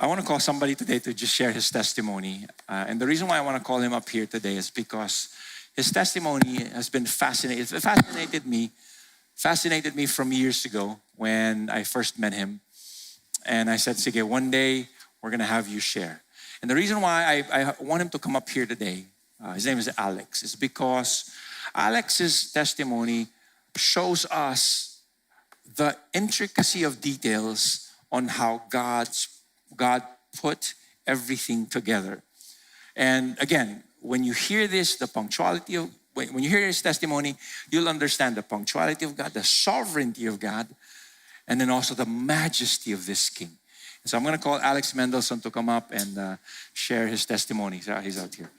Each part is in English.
I want to call somebody today to just share his testimony. And the reason why I want to call him up here today is because his testimony has been fascinating. It fascinated me from years ago when I first met him. And I said, Sige, one day we're going to have you share. And the reason why I want him to come up here today, his name is Alex, is because Alex's testimony shows us the intricacy of details on how God put everything together. And again, when you hear this, when you hear his testimony, you'll understand the punctuality of God, the sovereignty of God, and then also the majesty of this King. So I'm going to call Alex Mendelson to come up and share his testimony. So he's out here.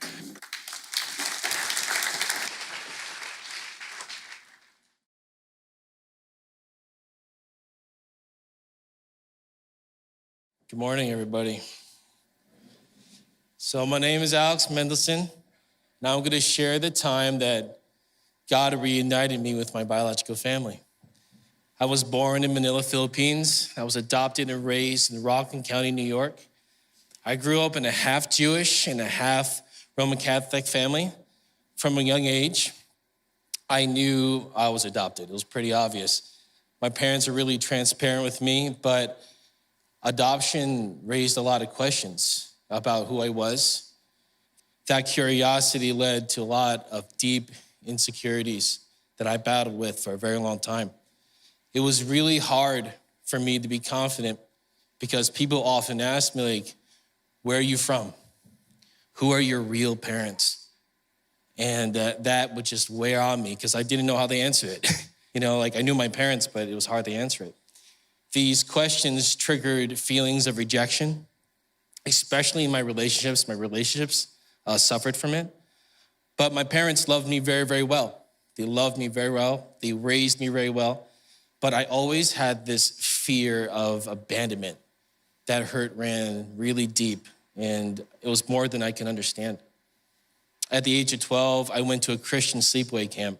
Good morning, everybody. So my name is Alex Mendelson. Now I'm going to share the time that God reunited me with my biological family. I was born in Manila, Philippines. I was adopted and raised in Rockland County, New York. I grew up in a half Jewish and a half Roman Catholic family. From a young age, I knew I was adopted. It was pretty obvious. My parents were really transparent with me, but adoption raised a lot of questions about who I was. That curiosity led to a lot of deep insecurities that I battled with for a very long time. It was really hard for me to be confident because people often ask me, like, where are you from? Who are your real parents? And that would just wear on me because I didn't know how to answer it. I knew my parents, but it was hard to answer it. These questions triggered feelings of rejection, especially in my relationships. My relationships suffered from it. But my parents loved me very, very well. They loved me very well. They raised me very well. But I always had this fear of abandonment. That hurt ran really deep, and it was more than I can understand. At the age of 12, I went to a Christian sleepaway camp,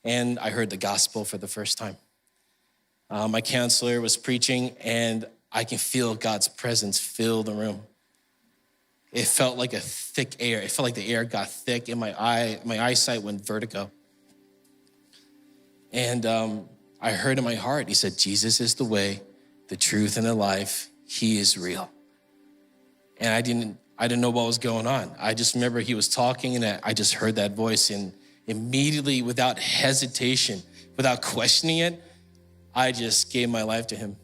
and I heard the gospel for the first time. My counselor was preaching, and I can feel God's presence fill the room. It felt like a thick air. It felt like the air got thick, and my eyesight went vertigo. And I heard in my heart, he said, Jesus is the way, the truth, and the life. He is real. And I didn't know what was going on. I just remember he was talking, and I just heard that voice, and immediately, without hesitation, without questioning it, I just gave my life to him.